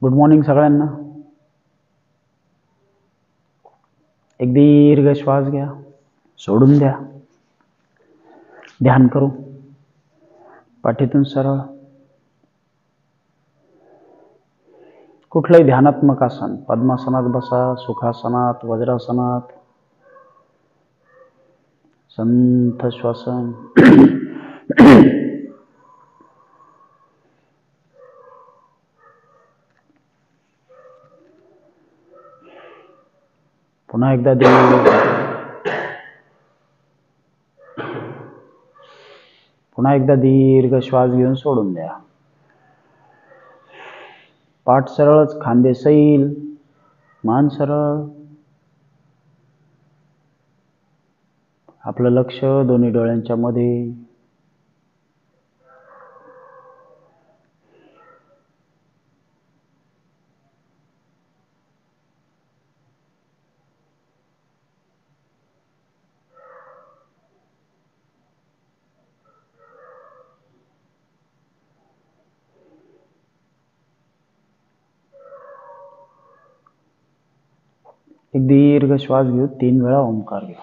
Good morning सगळ्यांना. एक दीर्घ श्वास घ्या, सोडून द्या. ध्यान करू. पाठीतून सरळ. कुठलंही ध्यानात्मक आसन, पद्मासनात बसा, सुखासनात, वज्रासनात, संथ श्वासन. पुन्हा एकदा दीर्घ श्वास घेऊन सोडून द्या. पाठ सरळच, खांदे सैल, मान सरळ. आपलं लक्ष दोन्ही डोळ्यांच्या मध्ये. एक दीर्घ श्वास घेऊ. 3 वेळा ओंकार घेऊ.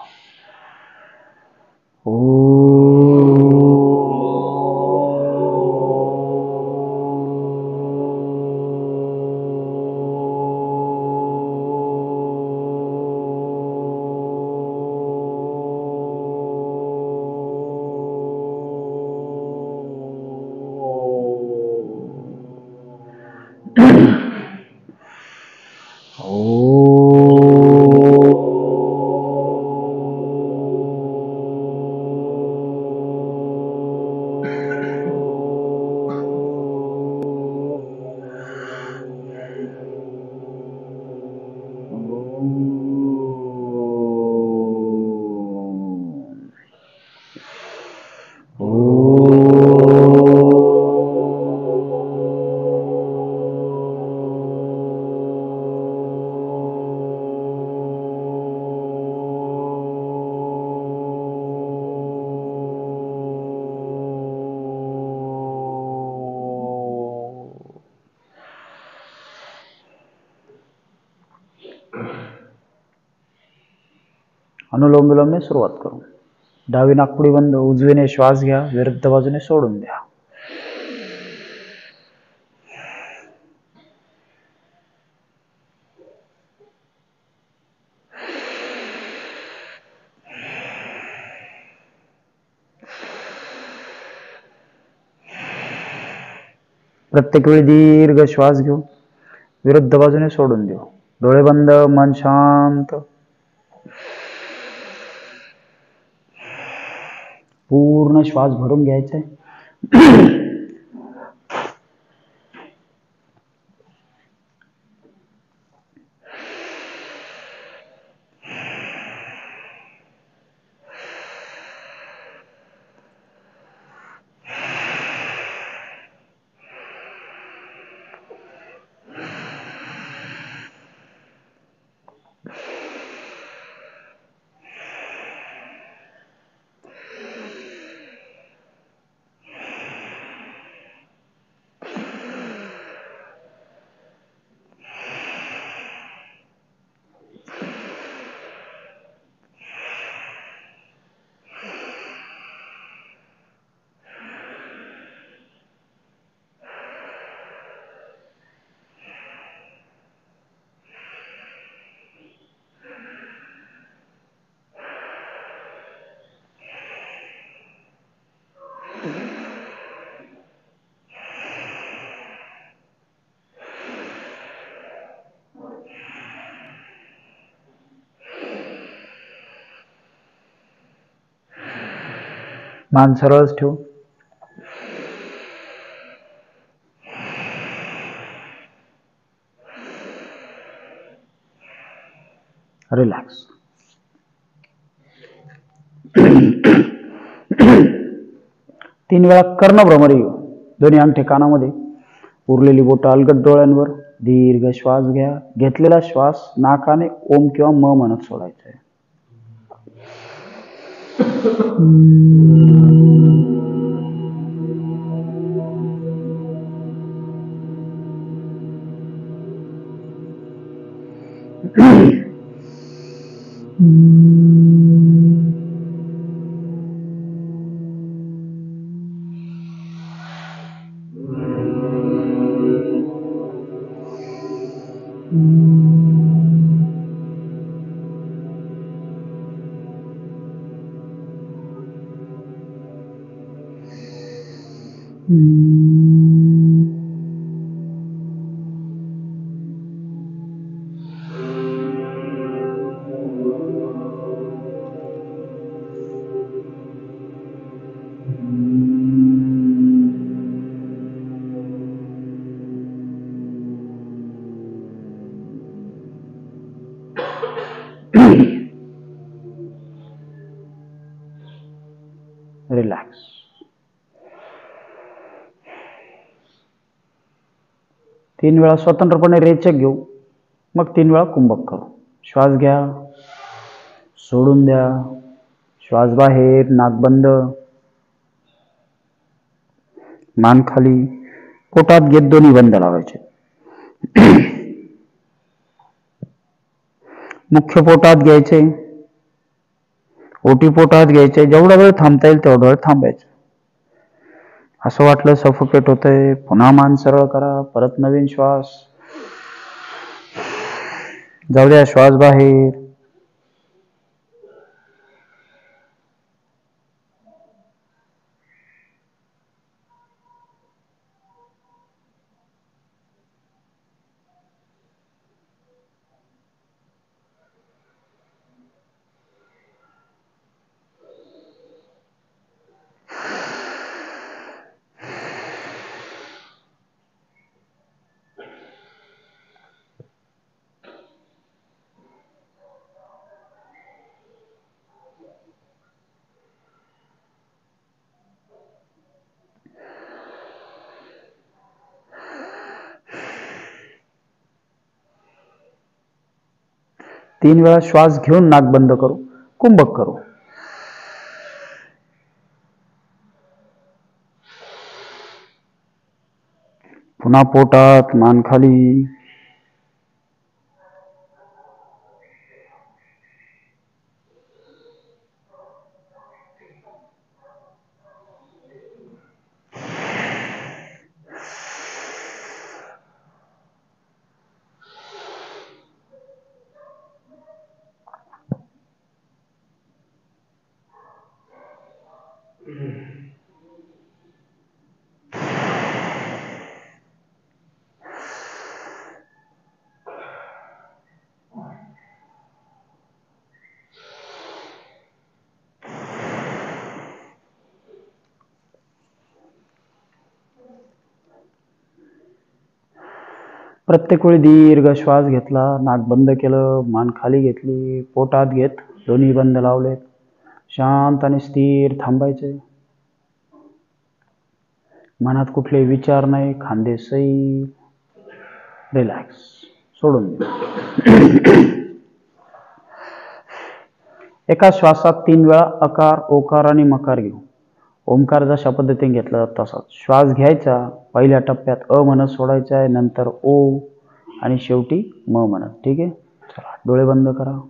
अनुलोम विलोमने सुरुवात करू. डावी नाकपुडी बंद. उजवीने श्वास घ्या, विरुद्ध बाजूने सोडून द्या. प्रत्येक वेळी दीर्घ श्वास घेऊ, विरुद्ध बाजूने सोडून देऊ. डोळे बंद, मन शांत. पूर्ण श्वास भरून घ्यायचा आहे. मान सरळच ठेवू. रिलॅक्स. तीन वेळा कर्णभ्रमरी घेऊ. दोन्ही अंगठे कानामध्ये. उरलेली बोटं अलगद डोळ्यांवर. दीर्घ श्वास घ्या. घेतलेला श्वास नाकाने ओम किंवा म म्हणत सोडायचा आहे. रिलॅक्स. तीन वेळा स्वतंत्रपणे रेचक घेऊ, मग 3 वेळा कुंभक करू. श्वास घ्या, सोडून द्या. श्वास बाहेर, नाक बंद, मान खाली. पोटात घेत दोन्ही बंद लावायचे. मुख्य पोटात घ्यायचे, ओटी पोटात घ्यायचे. जेवढा वेळ थांबता येईल तेवढा वेळ थांबायचं. असं वाटलं सफोकेट होतंय, पुन्हा मान सरळ करा. परत नवीन श्वास. जाऊ द्या, श्वास बाहेर. तीन वेळा श्वास घेऊन नाक बंद करू, कुंभक करू. पुन्हा पोटात, मान खाली. प्रत्येक वेळी दीर्घ श्वास घेतला, नाक बंद केलं, मान खाली घेतली, पोटात घेत दोन्ही बंद लावलेत. शांत आणि स्थिर थांबायचे. मनात कुठले विचार नाही, खांदे सैल. रिलॅक्स. सोडून दे. एका श्वासात 3 वेळा अकार, ओकार आणि मकार घेऊ. ओंकार जशा पद्धतीने घेतला जातो तसाच. श्वास घ्यायचा, पहिल्या टप्प्यात अ म्हणत सोडायचा आहे, नंतर ओ आणि शेवटी म म्हणत. ठीक आहे, चला डोळे बंद करा.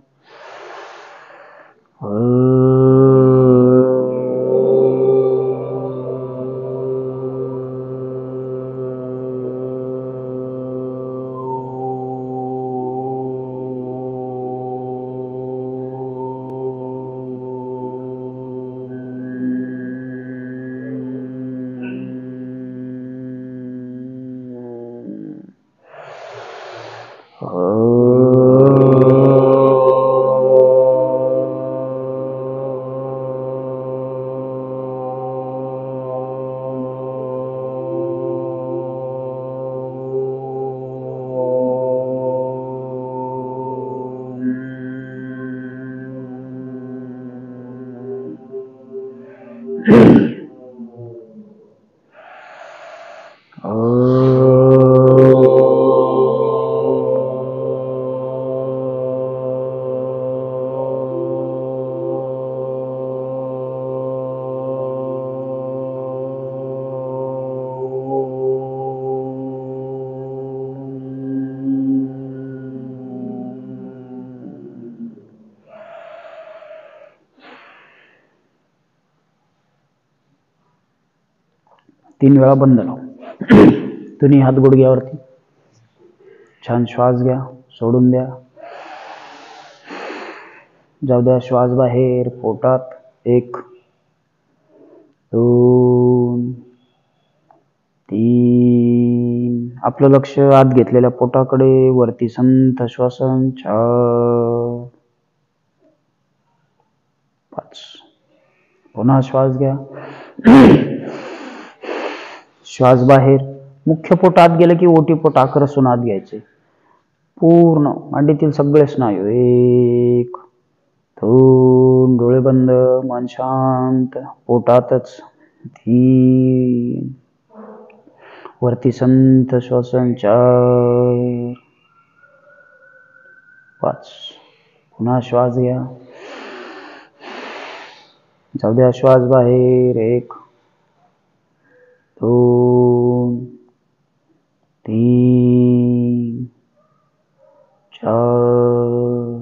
तीन वेळा बंद लाव. दोन्ही हात गुडघ्यावरती. छान श्वास घ्या, सोडून द्या. जाऊ द्या, श्वास बाहेर. पोटात 1 2 आपलं लक्ष आत घेतलेल्या पोटाकडे, वरती संथ श्वसन 4 5. पुन्हा श्वास घ्या. श्वास बाहेर. मुख्य पोट आत गेलं की ओटी पोट आकर्षून आत घ्यायचे. पूर्ण मांडीतील सगळे स्नायू. 1 2 डोळे बंद, मन शांत, पोटातच. 3 वरती संत श्वसन 4 5. पुन्हा श्वास घ्या. जाऊ द्या श्वास बाहेर. 1 2 3 4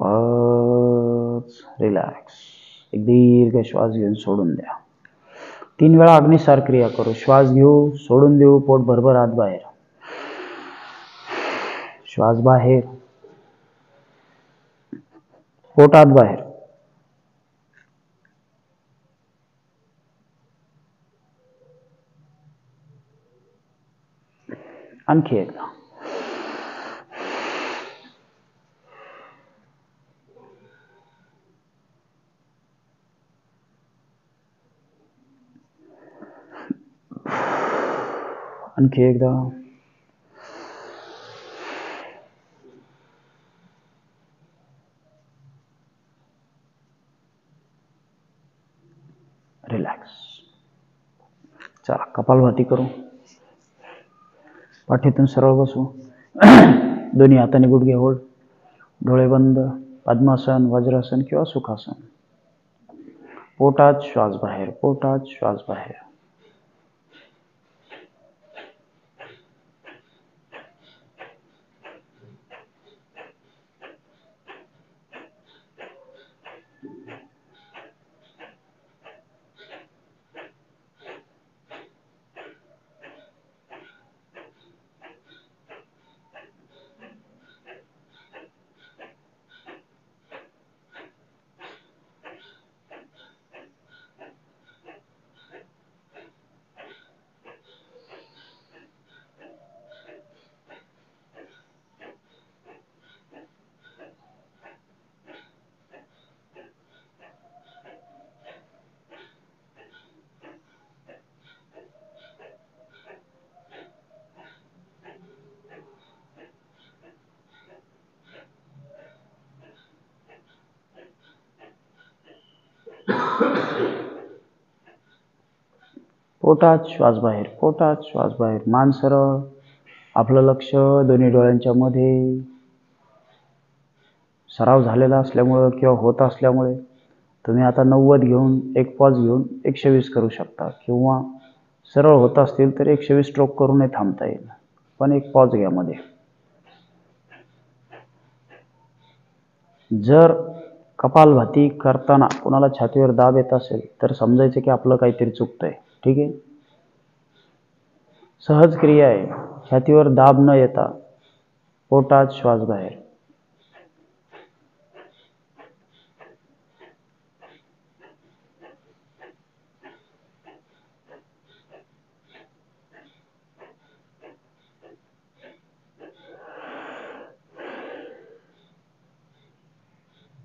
5. रिलॅक्स. एक दीर्घ श्वास घेऊन सोडून द्या. 3 वेळा अग्निसार क्रिया करू. श्वास घेऊ, सोडून देऊ, पोट भरभर आत बाहेर. श्वास बाहेर, पोट आत बाहेर. आणखी एकदा. आणखी एकदा. रिलॅक्स. चला कपालभाती करू. पाठीतून सरळ बसू. दोन्ही हाताने गुडघे होल्ड. डोळे बंद. पद्मासन, वज्रासन किंवा सुखासन. पोटात श्वास बाहेर, पोटात श्वास बाहेर. पोटात श्वास बाहेर, पोटात श्वास बाहेर. मान सरळ. आपलं लक्ष दोन्ही डोळ्यांच्या मध्ये. सराव झालेला असल्यामुळे किंवा होत असल्यामुळे तुम्ही आता 90 घेऊन एक पॉज घेऊन 120 करू शकता, किंवा सरळ होत असतील तर 120 स्ट्रोक करूनही थांबता येईल, पण एक पॉज घ्या मध्ये. जर कपालभाती करताना कोणाला छातीवर दाब येत असेल तर समजायचं की आपलं काहीतरी चुकतंय. ठीक आहे. सहज क्रिया आहे. छातीवर दाब न येता पोटात श्वास बाहेर.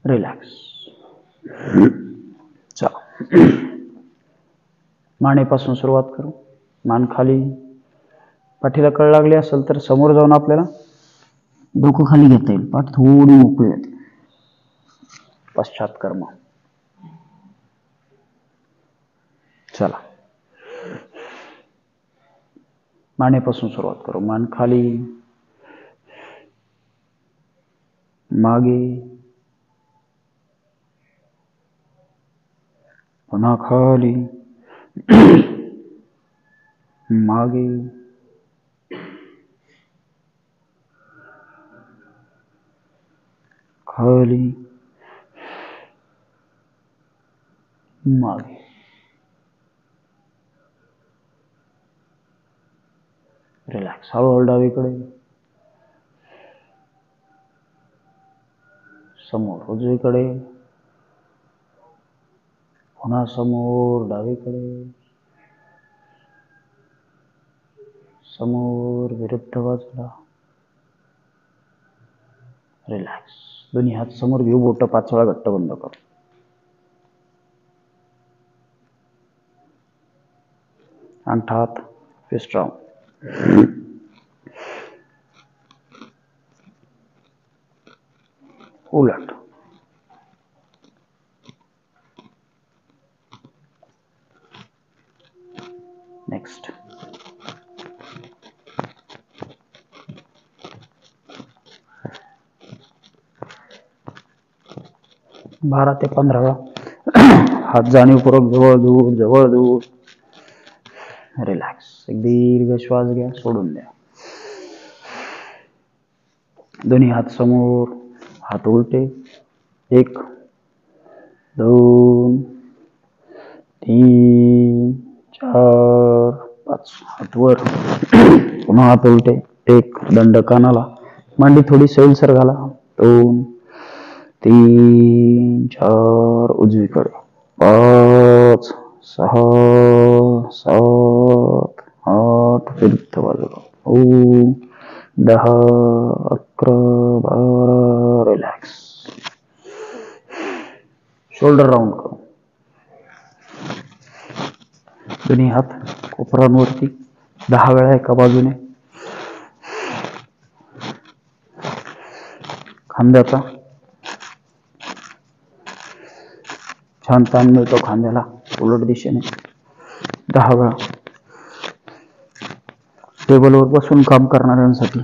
रिलॅक्स. चला मानेपासून सुरुवात करू. मान खाली. पाठीला कळ लागली असेल तर समोर जाऊन आपल्याला डोकं खाली घेता येईल. पाठ थोडी मोकळी होते. पश्चात्कर्म. चला मानेपासून सुरुवात करू. मान खाली, मागे, पुन्हा खाली, मागे, खाली, मागे. रिलॅक्स. हळूहळू डावीकडे, समोर उजवीकडे, पुन्हा समोर डावीकडे, समोर विरुद्ध बाजूला. रिलॅक्स. दोन्ही हात समोर घेऊ. बोट 5 वेळा घट्ट बंद करू. अंगठा हात फिस्ट राऊंड. उलट. नेक्स्ट. 12 ते 15 वेळा. हात जाणीवपूर्वक जवळ दूर जवळ दूर. रिलॅक्स. एक दीर्घ श्वास घ्या. सोडून द्या. दोन्ही हात समोर. हात उलटे. 1 2 3 4 5. हात वर. पुन्हा हात उलटे. 1 दंड कानाला. मांडी थोडी सैलसर घाला. 2 3 4 उजवीकडे. 5 6 7 8 विरुद्ध बाजूला. 10 11 12. रिलॅक्स. शोल्डर राऊंड करू. दोन्ही हात कोपरांवरती 10 वेळा एका बाजूने. खांद्याचा छान ताण मिळतो खांद्याला. उलट दिशेने 10 वेळा. टेबलवर बसून काम करणाऱ्यांसाठी,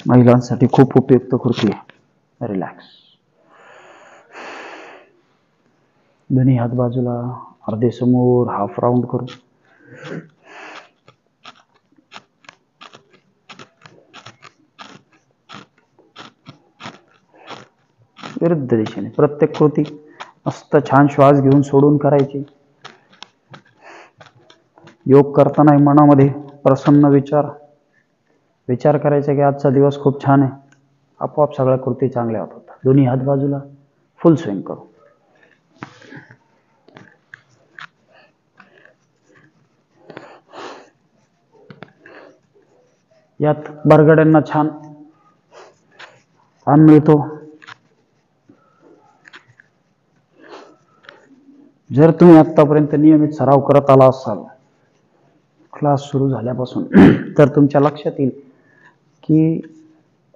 महिलांसाठी खूप उपयुक्त कृती आहे. रिलॅक्स. दोन्ही हात बाजूला. अर्धे समोर. हाफ राऊंड करू. विरुद्ध दिशेने. प्रत्येक कृती मस्त छान श्वास घेऊन सोडून करायची. योग करताना मनामध्ये प्रसन्न विचार करायचा की आजचा दिवस खूप छान आहे. आपोआप सगळ्या कृती चांगल्या होतात. दोन्ही हात बाजूला. फुल स्विंग करू. यात बरगड्यांना छान ताण मिळतो. जर तुम्ही आतापर्यंत नियमित सराव करत आला असाल क्लास सुरू झाल्यापासून, तर तुमच्या लक्षात येईल की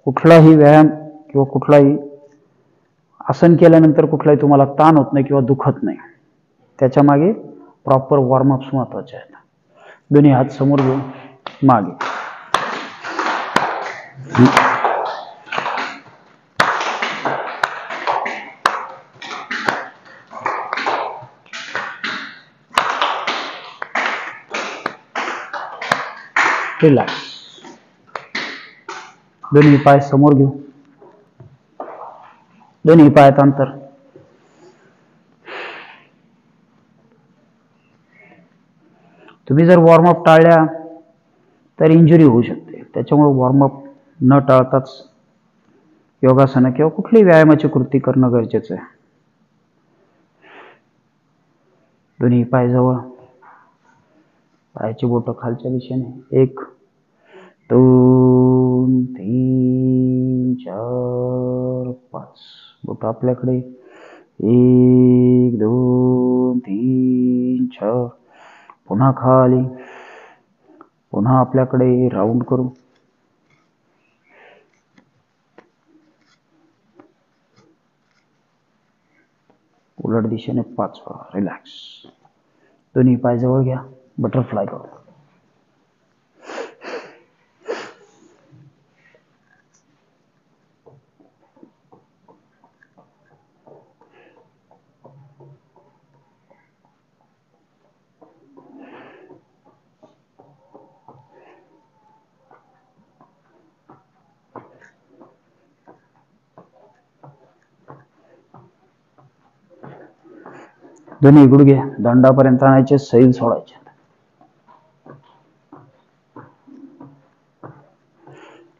कुठलाही व्यायाम किंवा कुठलाही आसन केल्यानंतर कुठलाही तुम्हाला ताण होत नाही किंवा दुखत नाही. त्याच्या मागे प्रॉपर वॉर्मअप्स महत्वाचे आहेत. दोन्ही हात समोर घेऊन मागे. रिलॅक्स. दोन्ही पाय समोर घेऊ. दोन्ही पायात अंतर. तुम्ही जर वॉर्मअप टाळल्या तर इंजुरी होऊ शकते. त्याच्यामुळे वॉर्मअप न टाळताच योगासना किंवा कुठलीही व्यायामाची कृती करणं गरजेचं आहे. दोन्ही पाय जवळ. पायाची बोटं खालच्या दिशेने. 1 2 3 4 5. बोट आपल्याकडे. 1 2 3 4. पुन्हा खाली. पुन्हा आपल्याकडे. राऊंड करू. उलट दिशेने 5 वेळा. रिलॅक्स. दोन्ही पाय जवळ घ्या. बटरफ्लाय करू. दोन्ही गुडघे दंडापर्यंत आणायचे. सैल सोडायचे.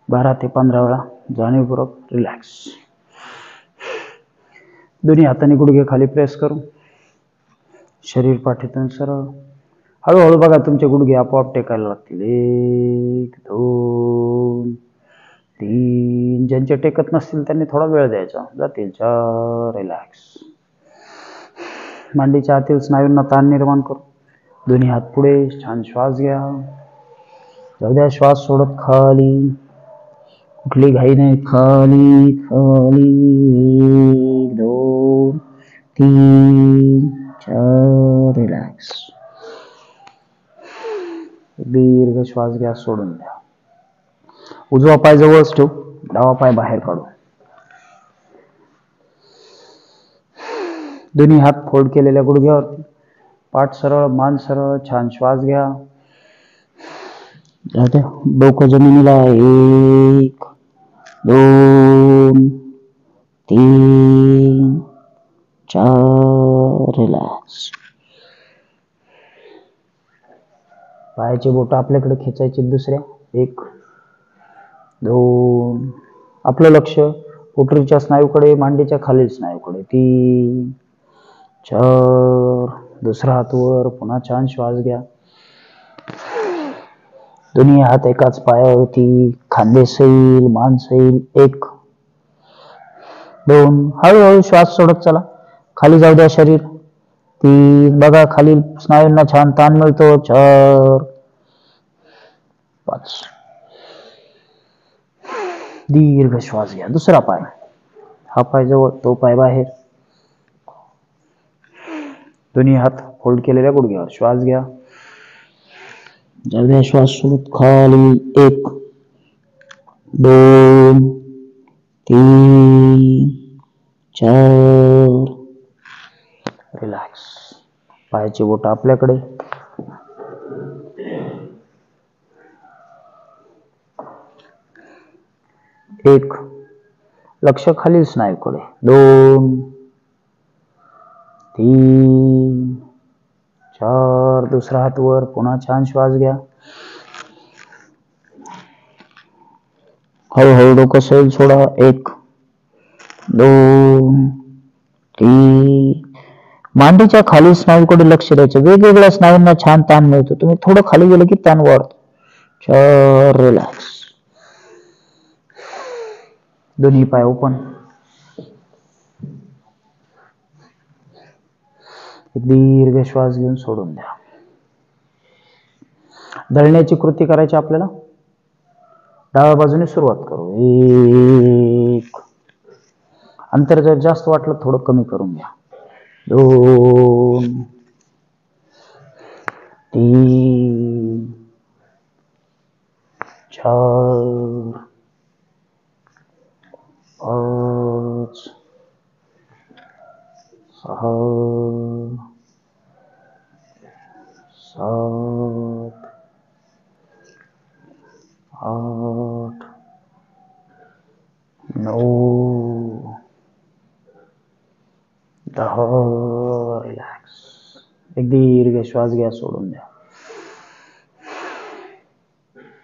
बारा ते 15 वेळा जाणीवपूर्वक. रिलॅक्स. दोन्ही हाताने गुडघे खाली प्रेस करून शरीर पाठीतून सरळ. हळूहळू बघा तुमचे गुडघे आपोआप टेकायला लागतील. 1 2 3. ज्यांचे टेकत नसतील त्यांनी थोडा वेळ द्यायचा. जातील. 4. रिलॅक्स. मांडीच्या आतील स्नायूंना ताण निर्माण करू. दोन्ही हात पुढे. छान श्वास घ्या. जाऊ द्या. श्वास सोडत खाली. कुठली घाई नाही. खाली खाली. 1 2 3 4. रिलॅक्स. दीर्घ श्वास घ्या. सोडून द्या. उजवा पाय जवळच ठेवू. डावा पाय बाहेर काढू. दोन्ही हात फोल्ड केलेल्या गुडघ्यावरती. पाठ सरळ. मान सरळ. छान श्वास घ्या. डोकं जमिनीला. 1 2 3 4. रिलॅक्स. पायाची बोटं आपल्याकडे खेचायची. दुसऱ्या. 1 2. आपलं लक्ष पोटरीच्या स्नायूकडे. मांडीच्या खालील स्नायूकडे. 3 4. दुसरा हात वर. पुन्हा छान श्वास घ्या. दोन्ही हात एकाच पायावरती. खांदे सैल. मान सैल. 1 2. हळूहळू श्वास सोडत चला. खाली जाऊ द्या शरीर. 3. बघा खाली स्नायूंना छान ताण मिळतो. 4 5. दीर्घ श्वास घ्या. दुसरा पाय. हा पाय जवळ. तो पाय बाहेर. दोन्ही हात फोल्ड केलेल्या गुडघ्यावर. श्वास घ्या. जाऊ द्या. श्वास सोडत खाली. 1 2 3 4. रिलॅक्स. पायाची बोट आपल्याकडे. एक. लक्ष खालील स्नायूकडे. 2 3 4. दुसरा हात वर. पुन्हा छान श्वास घ्या. हळूहळू डोकं सैल सोडा. 1 2 3. मांडीच्या खाली स्नायूकडे लक्ष द्यायचं. वेगवेगळ्या स्नायूंना छान ताण मिळतो. तुम्ही थोडं खाली गेलं की ताण वाढतो. 4. रिलॅक्स. दोन्ही पाय ओपन. दीर्घ श्वास घेऊन सोडून द्या. दळण्याची कृती करायची आपल्याला. डाव्या बाजूने सुरुवात करू. 1. अंतर जर जास्त वाटलं थोडं कमी करून घ्या. 2 3 4 5 6 7 8 9 10. रिलॅक्स. एक दीर्घ श्वास घ्या. सोडून द्या.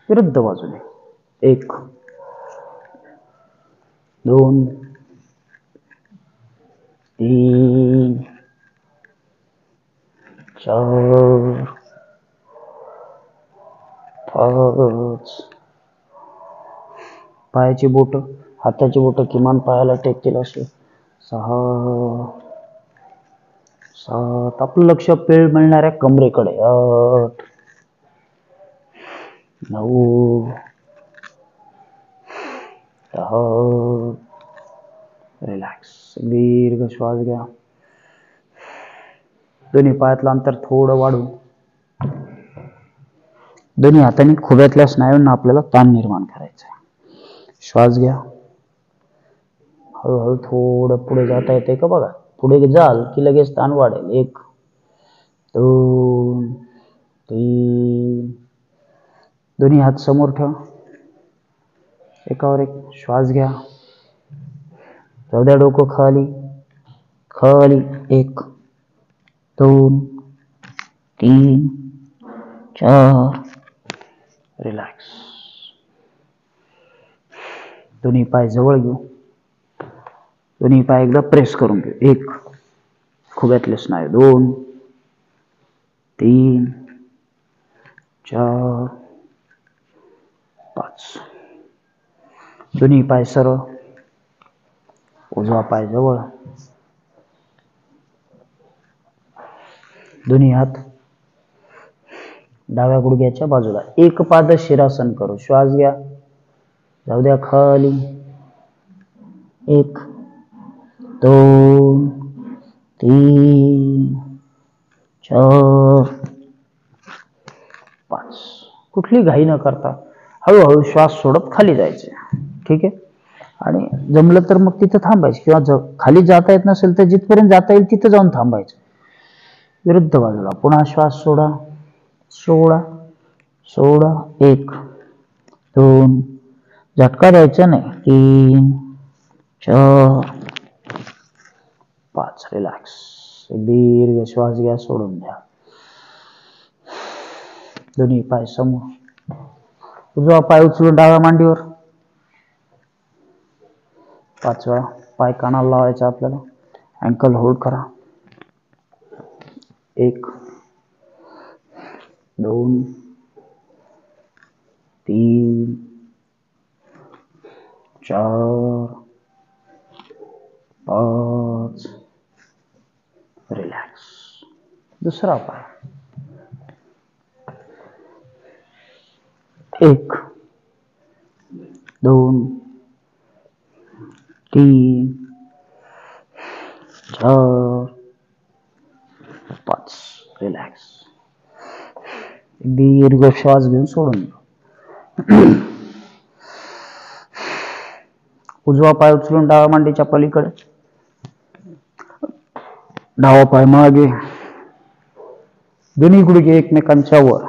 विरुद्ध बाजूने. 1 2 3 4 5. पायाची बोट. हाताची बोट किमान पायाला टेकतील असे. 6 7. आपलं लक्ष पेळ मिळणाऱ्या कमरेकडे. 8 9 10. रिलॅक्स. दीर्घ श्वास घ्या. दोन्ही पायातलं अंतर थोडं वाढवू. दोन्ही हातांनी खुब्यातल्या स्नायूंना आपल्याला ताण निर्माण करायचा आहे. श्वास घ्या. हळूहळू थोडं पुढे जाता येते का बघा. पुढे जाल की लगेच ताण वाढेल. 1 2 3. दोन्ही हात समोर ठेवा. एकावर एक. श्वास घ्या. जाऊ द्या. डोकं खाली खाली. 1 2 3 4. रिलॅक्स. दोन्ही पाय जवळ घेऊ. दोन्ही पाय एकदा प्रेस करून घेऊ. 1 खुब्यातले स्नायू. 2 3 4 5. दोन्ही पाय सरळ, उजवा पाय जवळ, दोन्ही हात डाव्या गुडघ्याच्या बाजूला. एक पाद शिरासन करू. श्वास घ्या, जाऊ द्या खाली. 1 2 3 4 5. कुठली घाई न करता हळूहळू श्वास सोडत खाली जायचे. ठीक आहे. आणि जमलं तर मग तिथं थांबायचं, किंवा खाली जाता येत नसेल तर जिथपर्यंत जाता येईल तिथं जाऊन थांबायचं. विरुद्ध बाजूला पुन्हा श्वास सोडा, सोडा, सोडा. 1 2, झटका द्यायचा नाही. 3 4 5. रिलॅक्स. एक दीर्घ श्वास घ्या, सोडून द्या. दोन्ही पाय समोर, उजवा पाय उचलून डाव्या मांडीवर. 5 वेळा पाय कानाला लावायचा आपल्याला. अँकल होल्ड करा. 1 2 3 4 5. रिलॅक्स. दुसरा पाय. 1 2 3 4 5. रिलॅक्स. दीर्घ श्वास घेऊन सोडून. उजवा पाय उचलून डाव्या मांडीच्या पलीकडे, डावा पाय मागे, दोन्ही गुडघे एकमेकांच्या वर,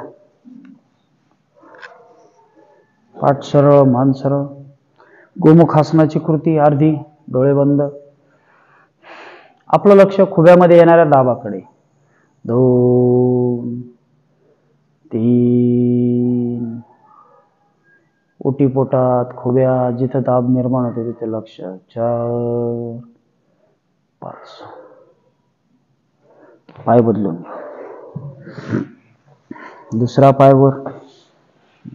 पाठ सरळ, मान सरळ. गोमुखासनाची कृती अर्धी, डोळे बंद. आपलं लक्ष खुब्यामध्ये येणाऱ्या दाबाकडे. 2 3. ओटीपोटात, खुब्या जिथं दाब निर्माण होते तिथे लक्ष. 4 5. पाय बदलून. दुसरा पाय वर,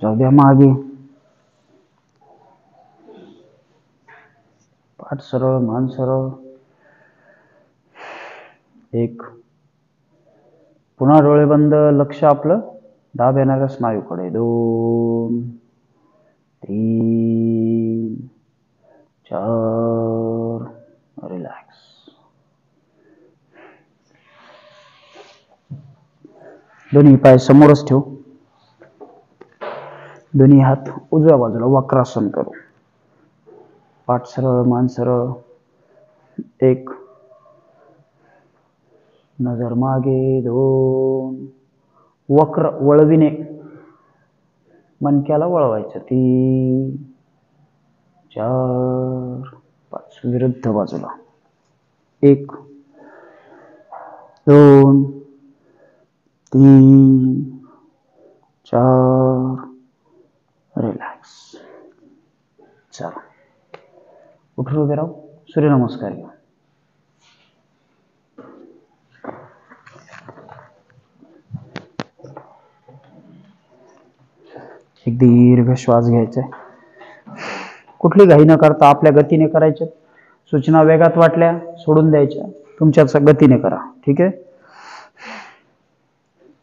जाऊ द्या मागे. पाठ सरळ, मान सरळ. 1. पुन्हा डोळे बंद, लक्ष आपलं दाब येणाऱ्या स्नायूकडे. 2 3 4. रिलॅक्स. दोन्ही पाय समोरच ठेवू. दोन्ही हात उजव्या बाजूला वक्रासन करू. पाठ सरळ, मान सरळ. 1. नजर मागे. 2. वक्र वळविणे, मणक्याला वळवायचं. 3 4 5. विरुद्ध बाजूला. 1 2 3 4. रिलॅक्स. चला, उठून उभे राहू. सूर्यनमस्कार घेऊ. एक दीर्घ श्वास घ्यायचा. कुठली घाई न करता आपल्या गतीने करायचे. सूचना वेगात वाटल्या सोडून द्यायच्या, तुमच्याच गतीने करा. ठीक आहे.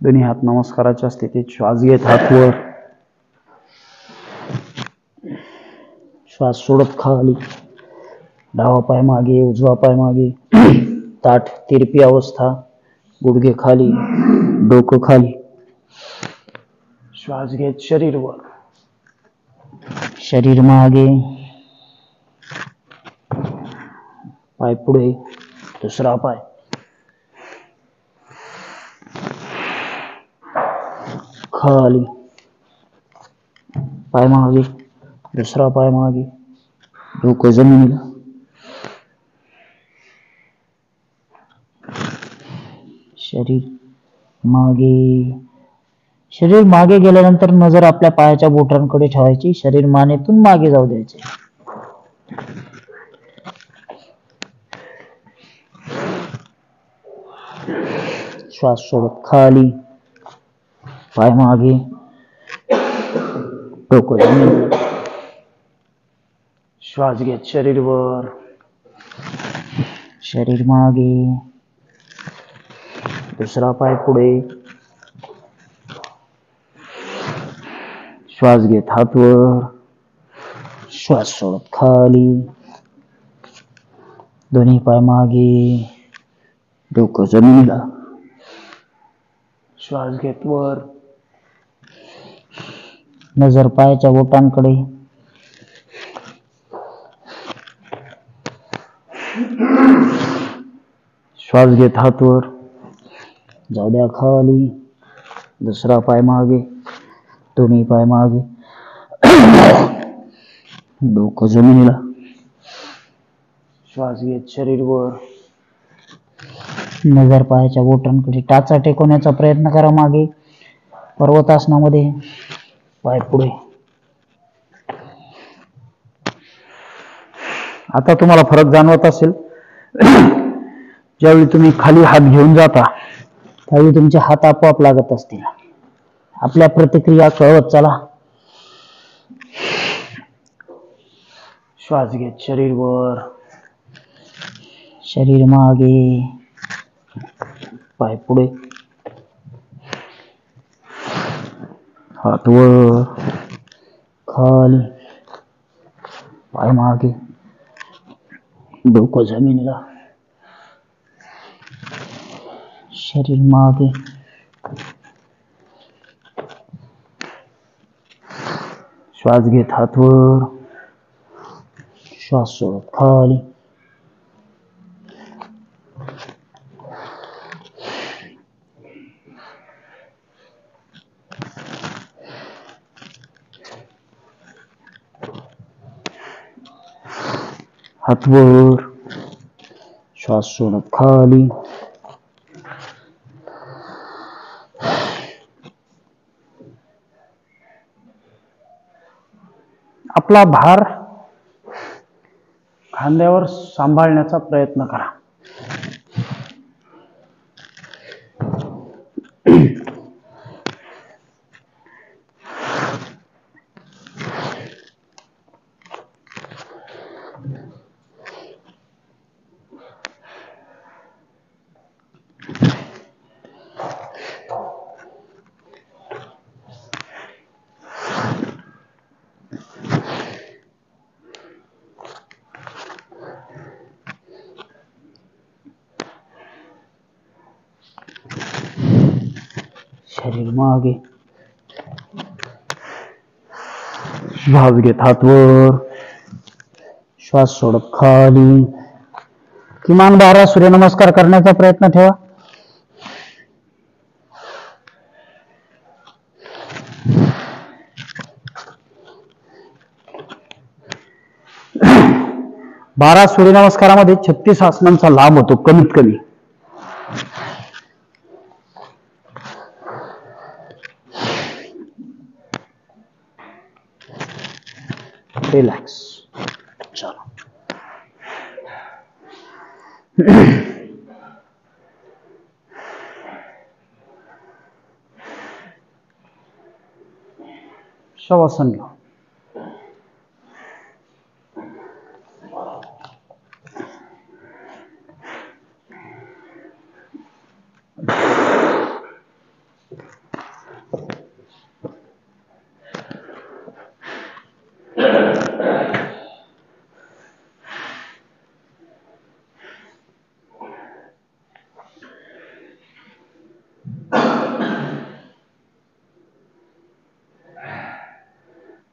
दोन्ही हात नमस्काराच्या स्थितीत. श्वास घेत हात वर, श्वास सोडत खाली. डावा पाय मागे, उजवा पाय मागे. ताठ तिरपी अवस्था, गुडघे खाली, डोकं खाली. श्वास घेत शरीर वर, शरीर मागे, पाय पुढे, दुसरा पाय खाली, पाय मागे, दुसरा पाय मागे, डोकं जमिनीला. शरीर मागे. शरीर मागे गेल्यानंतर नजर आपल्या पायाच्या बोटांकडे ठेवायची. शरीर मानेतून मागे जाऊ द्यायचे. श्वास सोडत खाली, पाय मागे, डोकं जमिनीला. श्वास घेत शरीर वर, शरीर मागे, दुसरा पाय पुढे. श्वास घेत हात वर, श्वास सोडत खाली, दोन्ही पाय मागे, डोकं जमिनीला. श्वास घेत वर, नजर पायाच्या बोटांकडे. श्वास घेत हात वर, जाऊ द्या खाली, दुसरा पाय मागे, दोन्ही पाय मागे, डोकं जमिनीला. श्वास घेत शरीर वर, नजर पायाच्या बोटांकडे. टाचा टेकवण्याचा प्रयत्न करा मागे, पर्वतासनामध्ये. पाय पुढे. आता तुम्हाला फरक जाणवत असेल, ज्यावेळी तुम्ही खाली हात घेऊन जाता त्यावेळी तुमचे हात आपोआप लागत असतील. आपल्या प्रतिक्रिया कळवत चला. श्वास घेत शरीर वर, शरीर मागे, पाय पुढे, हात वर, खाली, पाय मागे, डोकं जमिनीला, शरीर मागे, श्वास घेत हात वर, श्वास सोडत खाली, हात वर, श्वास सोडत खाली, आपला भार खांद्यावर सांभाळण्याचा प्रयत्न करा. शरीर मागे, श्वास घेत हात वर, श्वास सोडत खाली. किमान 12 सूर्यनमस्कार करण्याचा प्रयत्न ठेवा. बारा सूर्यनमस्कारामध्ये 36 आसनांचा लाभ होतो कमीत कमी. रिलॅक्स. चलो. शवासन घ्या.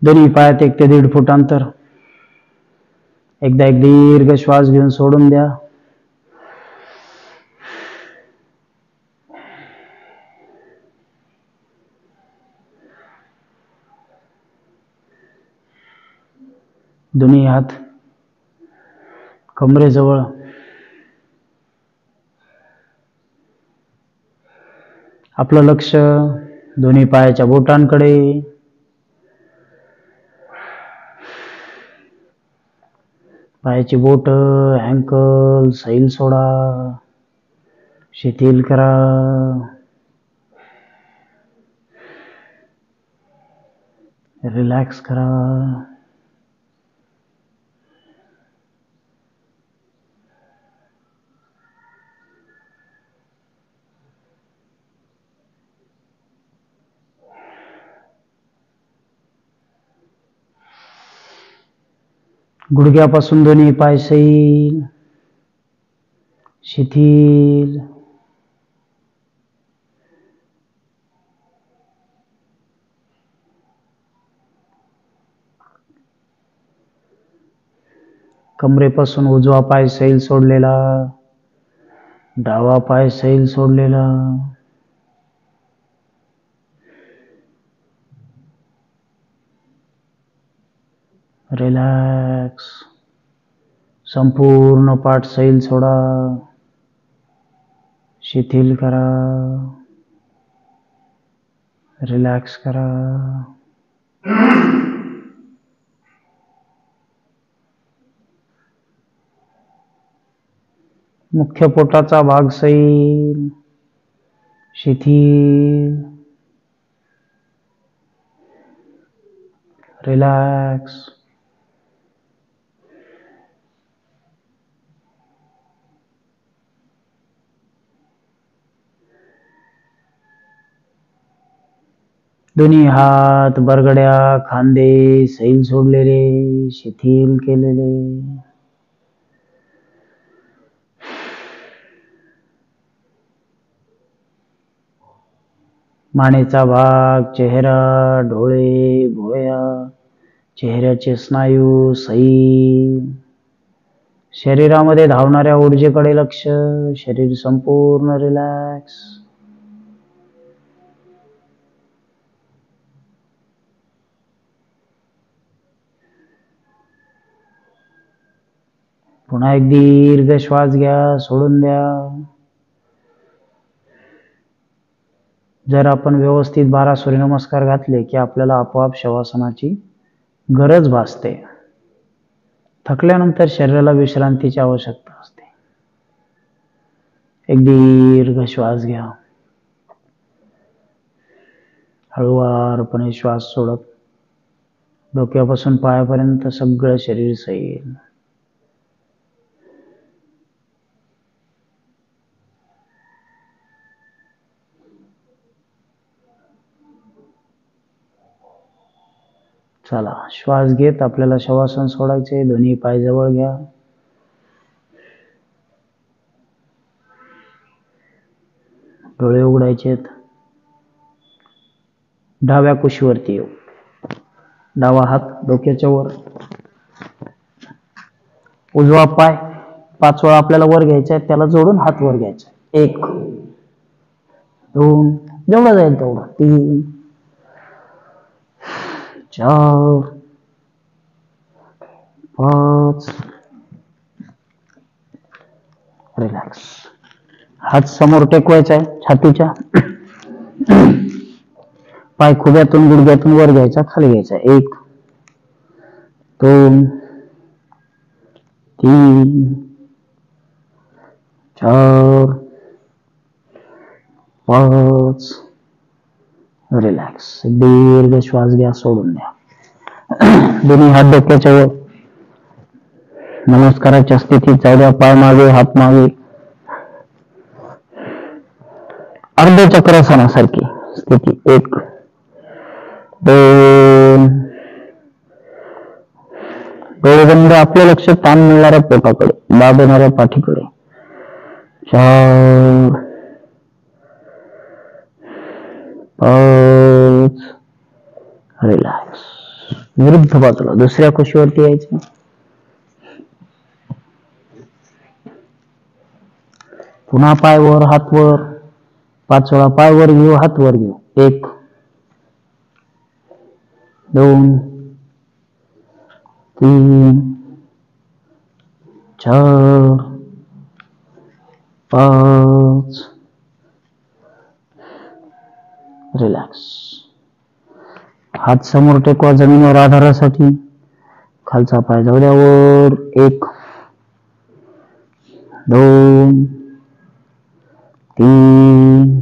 दोन्ही पायात 1 ते 1.5 फूट अंतर. एकदा एक दीर्घ श्वास घेऊन सोडून द्या. दोन्ही हात कमरेजवळ. आपलं लक्ष दोन्ही पायाच्या बोटांकडे. पायाची बोट, अँकल, सैल सोडा, शिथिल करा. रिलॅक्स करा. गुडघ्यापासून दोन्ही पाय सैल, शिथिल. कमरेपासून उजवा पाय सैल सोडलेला, डावा पाय सैल सोडलेला. रिलॅक्स. संपूर्ण पाठ सैल सोडा, शिथिल करा, रिलॅक्स करा. मुख्य पोटाचा भाग सैल, शिथिल, रिलॅक्स. दोन्ही हात, बरगड्या, खांदे सैल सोडलेले, शिथिल केलेले. मानेचा भाग, चेहरा, डोळे, भोया, चेहऱ्याचे स्नायू सैल. शरीरामध्ये धावणाऱ्या ऊर्जेकडे लक्ष, शरीर संपूर्ण रिलॅक्स. पुन्हा एक दीर्घ श्वास घ्या, सोडून द्या. जर आपण व्यवस्थित 12 सूर्यनमस्कार घातले की आपल्याला आपोआप शवासनाची गरज भासते. थकल्यानंतर शरीराला विश्रांतीची आवश्यकता असते. एक दीर्घ श्वास घ्या, हळुवारपणे श्वास सोडत डोक्यापासून पायापर्यंत सगळं शरीर सैल. चला, श्वास घेत आपल्याला शवासन सोडायचे. दोन्ही पाय जवळ घ्या. डोळे उघडायचेत. डाव्या कुशीवरती येऊ. डावा हात डोक्याच्या वर. उजवा पाय 5 वेळा आपल्याला वर घ्यायचा आहे, त्याला जोडून हात वर घ्यायचा. 1 2, जेवढं जाईल तेवढं. 3 4 5. रिलॅक्स. हात समोर टेकवायचा आहे छातीच्या. पाय खुब्यातून गुडघ्यातून वर घ्यायचा, खाली घ्यायचा. 1 2 3 4 5. रिलॅक्स. दीर्घ श्वास घ्या, सोडून द्या. दोन्ही हात डोक्याच्या वर. नमस्काराच्या स्थितीत जाऊया. पाय मागे, हात मागे. अर्धचक्रासनासारखी स्थिती. 1 2. डोळे बंद. आपलं लक्ष ताण मिळणाऱ्या पोटाकडे, दाब येणाऱ्या पाठीकडे. 4 5. रिलॅक्स. विरुद्ध बाजूला दुसऱ्या कुशीवरती यायचं. पुन्हा पाय वर, हात वर. 5 वेळा पाय वर घेऊ, हात वर घेऊ. 1 2 3 4 5. रिलॅक्स. हात समोर टेकवा जमिनीवर आधारासाठी. खालचा पाय जाऊ द्या वर. 1 2 3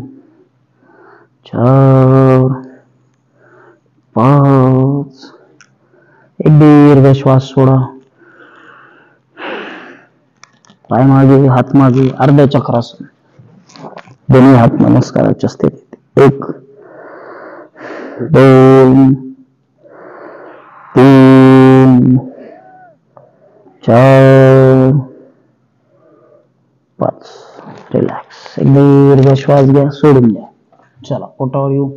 4 5. श्वास सोडा. पाय मागे, हात मागे, अर्ध्या चक्रासन. दोन्ही हात नमस्काराच्या स्थितीत. 1 2 3 4 5. रिलॅक्स. एक दीर्घ श्वास घ्या, सोडून द्या. चला पोटावर येऊ.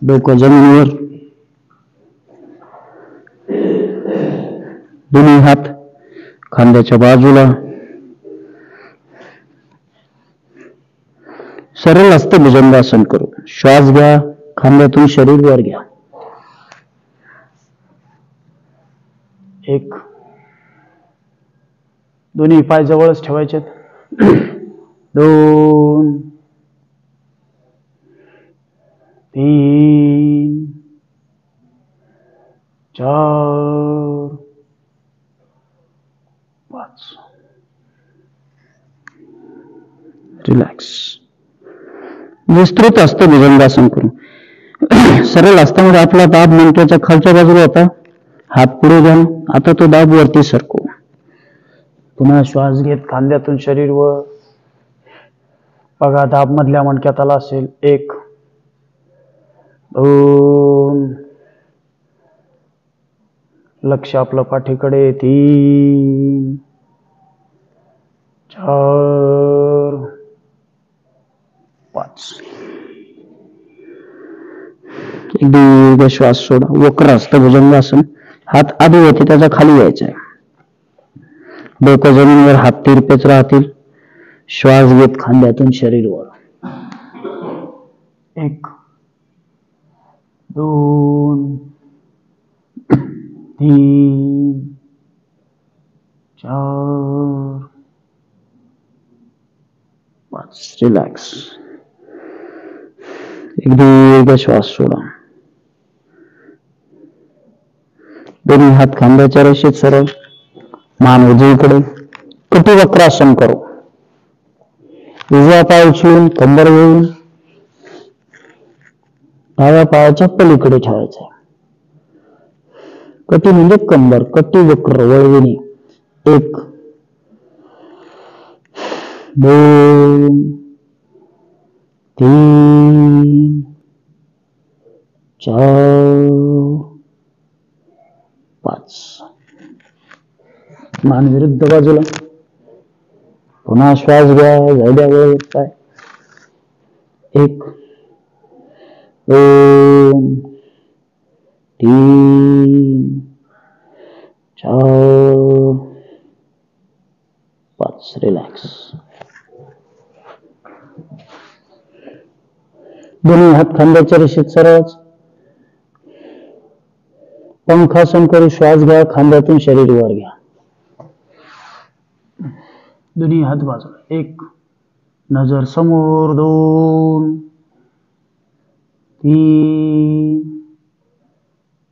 डोकं जमिनीवर. दोन्ही हात खांद्याच्या बाजूला. सरळ हस्त भुजंगासन करू. श्वास घ्या, खांद्यातून शरीर वर घ्या. 1 दोन्ही पाय जवळच ठेवायचे. 2 3 4 5. रिलॅक्स. विस्तृत हस्त भुजंगासन करू. सरळ हस्तामध्ये आपला दाब मणक्याच्या खालच्या बाजूला होता. हात पुढे घ्या. आता तो दाब वरती सरकू. पुन्हा श्वास घेत खांद्यातून शरीर वर. बघा दाब मधल्या मणक्यात आला असेल. 1 2 लक्ष आपलं पाठीकडे. 3 4 5. एक दीर्घ श्वास सोडा. वक्र हस्त भुजंगासन. हात आधी होते त्याचा खाली यायचा आहे. डोकं जमिनीवर, हात तिरपेच राहतील. श्वास घेत खांद्यातून शरीर वर. 1 2 3 4 5. रिलॅक्स. एक दीर्घ श्वास सोडा. दोन्ही हात खांद्याच्या रेषेत सरळ. मान उजवीकडे. कटिवक्रासन करू. उजवा पाय उचलून कंबर घेऊन डाव्या पायाच्या पलीकडे ठेवायचा. कटी म्हणजे कंबर. कटिवक्र वळविणे. 1 2 3 4 5. मान विरुद्ध बाजूला. पुन्हा श्वास घ्या. जायद्या वळ पाय. 1 2 3 4 5. रिलॅक्स. दोन्ही हात खांद्याच्या रेषेत सरळच. पंखासन करू. श्वास घ्या, खांद्यातून शरीर वर घ्या. दोन्ही हात बाजूला. 1 नजर समोर. 2 3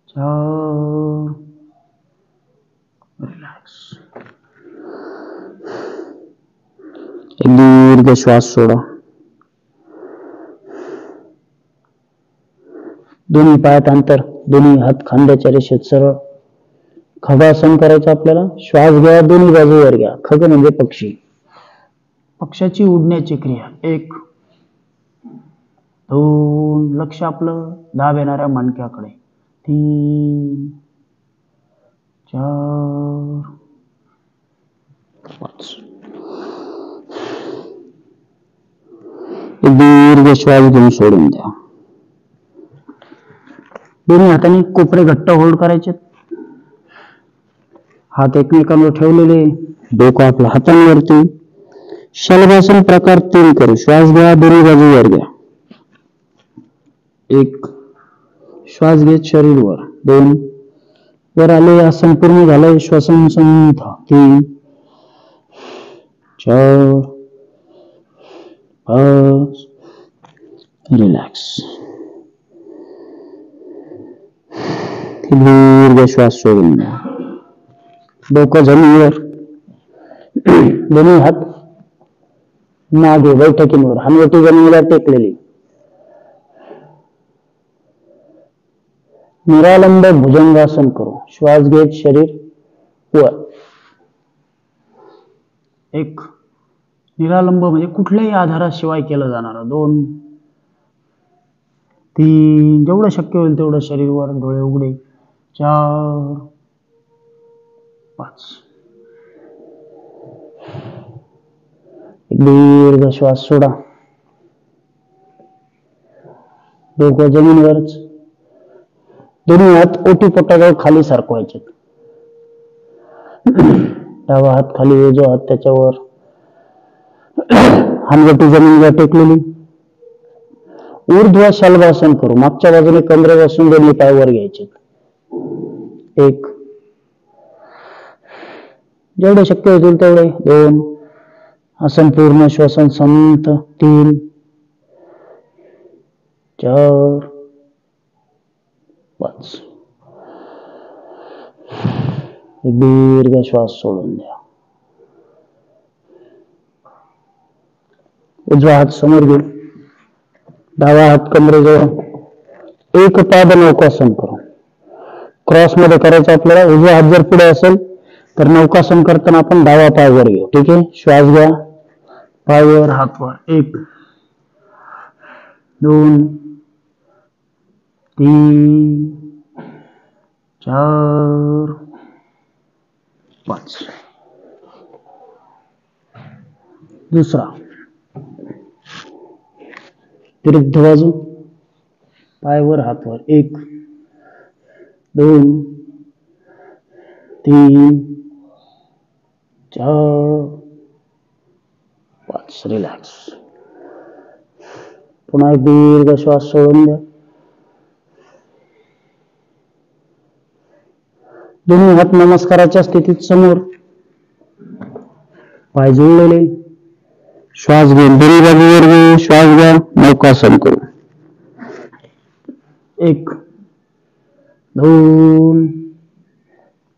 4. रिलॅक्स. एक दीर्घ श्वास सोडा. दोन्ही पायात अंतर. दोन्ही हात खांद्याच्या रेषेत सरळ. खगासन करायचं आपल्याला. श्वास घ्या, दोन्ही बाजूवर घ्या. खग म्हणजे पक्षी. पक्षाची उडण्याची क्रिया. 1 2 लक्ष आपलं दाब येणाऱ्या मणक्याकडे. 3 4 5. दीर्घ श्वास घेऊन सोडून द्या. दोन्ही हाताने कोपरे घट्ट होल्ड करायचे. हात एकमेकांवर ठेवलेले. डोकं आपल्या हातांवरती. शलभासन प्रकार 3 करू. श्वास घ्या, दोन्ही बाजूवर घ्या. 1 श्वास घेत शरीर वर. 2 वर आले. आसन पूर्ण झालंय. श्वसन संहिता. 3 4 5. रिलॅक्स. दीर्घ श्वास सोडून द्या. डोकं जमिनीवर. दोन्ही हात मागे बैठकींवर. हनवटी जमिनीला टेकलेली. निरालंब भुजंगासन करू. श्वास घेत शरीर वर. एक निरालंब म्हणजे कुठल्याही आधाराशिवाय केलं जाणार. 2 3 जेवढं शक्य होईल तेवढं शरीर वर, डोळे उघडे. 4 5 दीर्घ श्वास सोडा. डोकं जमिनीवरच. दोन्ही हात ओटीपोटाजवळ खाली सरकवायचे. डावा हात खाली, उजवा हात त्याच्यावर. हानवटी जमिनीवर टेकलेली. ऊर्ध्व शलभासन करू. मागच्या बाजूने कमरेपासून दोन्ही पाय वर घ्यायचे. 1 जेवढे शक्य होतील तेवढे. 2 असंपूर्ण श्वसन संथ. 3 4 5 दीर्घ श्वास सोडून द्या. उजवा हात समोर घेऊ. डावा हात कमरेजवळ. एक पाद नौकासन करू. क्रॉस मध्ये करायचं आपल्याला. उजवा हात जर पुढे असेल तर नौकासन करताना आपण डावा पाय वर घेऊ. ठीक आहे. श्वास घ्या. पाय वर, हात वर. 1 2 3 4 5. दुसरा विरुद्ध बाजू. पाय वर, हात वर. 1 2 3 4 5. रिलॅक्स. पुन्हा एक दीर्घ श्वास सोडून द्या. दोन्ही हात नमस्काराच्या स्थितीत समोर. पाय जुळलेले. श्वास घेऊन दोन्ही बाजूवर घेऊ. श्वास घ्या. नौकासन करू. 1 2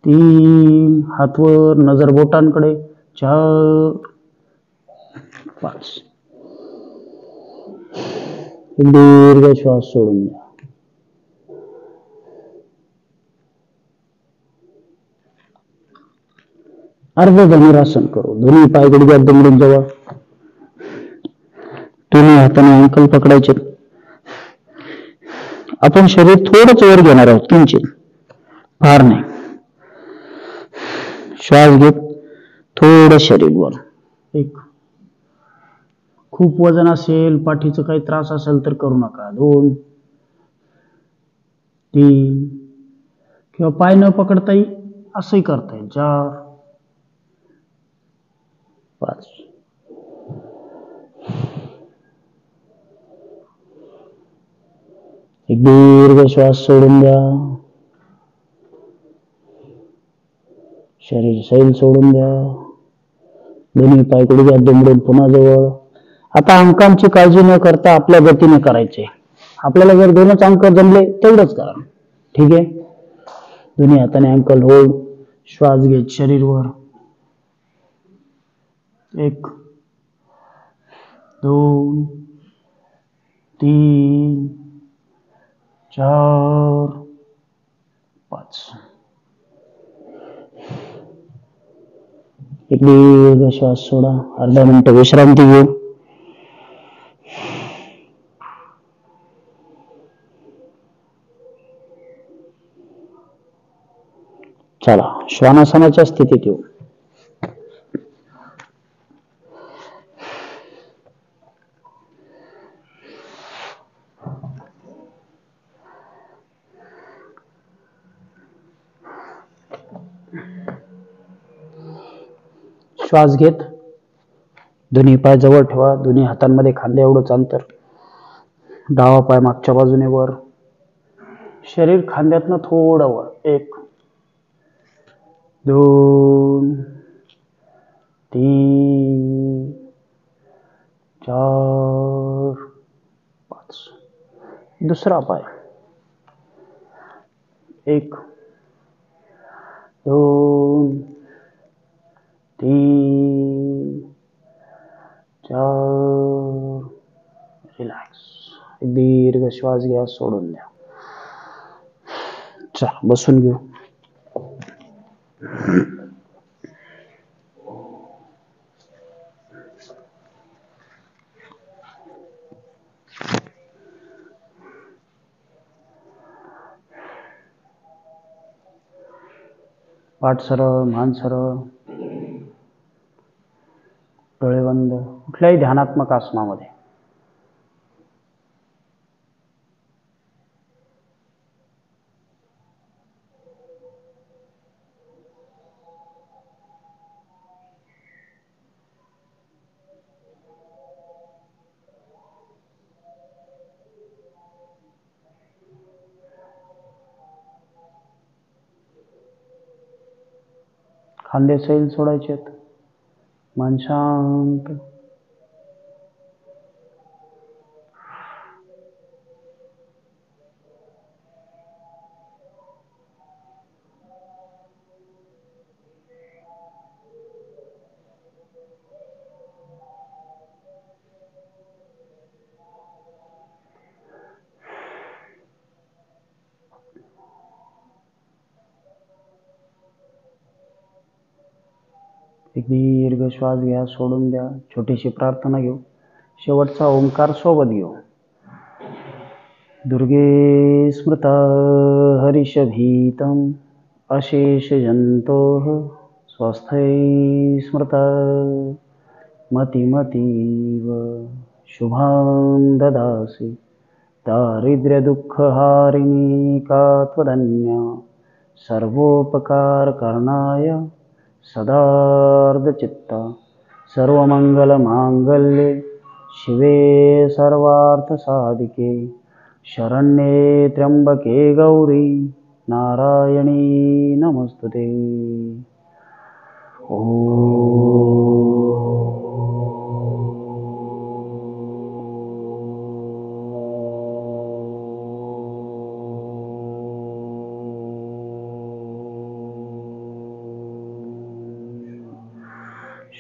3 हात वर, नजर बोटांकडे. 4 5. दीर्घ श्वास सोडून द्या. अर्ध धनुरासन करू. दोन्ही पाय गुडघ्यात दुमडून जवळ. दोन्ही हाताने अंकल पकडायचे. आपण शरीर थोडंच वर घेणार आहोत. किंचित, फार नाही. श्वास घेत थोडं शरीर वर. 1 खूप वजन असेल, पाठीचं काही त्रास असेल तर करू नका. 2 3 किंवा पाय न पकडताही असंही करता येईल. 4 5. एक दीर्घ श्वास सोडून द्या. शरीर सैल सोडून द्या. दोन्ही पाय गुडघ्यात दुमडून पुन्हा जवळ. आता अंकांची काळजी न करता आपल्या गतीने करायचे. आपल्याला जर 2च अंक जमले तेवढंच करा. ठीक आहे. दोन्ही हाताने अंकल होल्ड. श्वास घेत शरीर वर. 1 2 3 4 5. एक दीर्घ श्वास सोडा. अर्धा मिनिट विश्रांती घेऊ. चला श्वानासनाच्या स्थितीत येऊ. श्वास घेत दोन्ही पाय जवळ ठेवा. दोन्ही हातांमध्ये खांद्या एवढंच अंतर. डावा पाय मागच्या बाजूने वर. शरीर खांद्यातनं थोडं वर. 1 2 3 4 5. दुसरा पाय. 1 2 3 4. रिलॅक्स. दीर्घ श्वास घ्या. सोडून द्या. चला बसून घेऊ. पाठ सरळ, मान सरळ, डोळे बंद. कुठल्याही ध्यानात्मक आसनामध्ये खांदे सैल सोडायचे आहेत. मन शांत. एक दीर्घ श्वास घ्या, सोडून द्या. छोटीशी प्रार्थना घेऊ. शेवटचा ओंकार सोबत घेऊ. दुर्गे स्मृता हरिषभीतम अशेषजन्तोः स्वस्थै स्मृता मतिमतीव शुभां ददासि दारिद्र्यदुःखहारिणी का त्वदन्या सर्वोपकारकरणाय सदार्धचित्ता सर्वमङ्गलमाङ्गल्ये शिवे सर्वार्थसाधिके शरण्ये त्र्यंबके गौरी नारायणी नमस्तुते.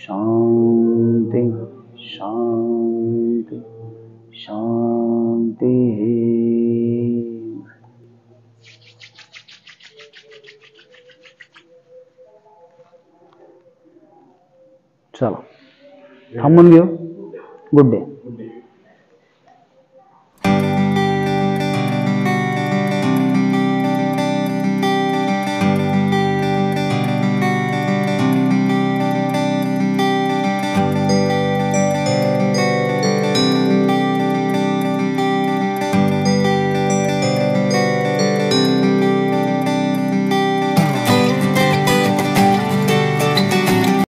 शांति शांति शांति. चला थांबून घेऊ. Good day.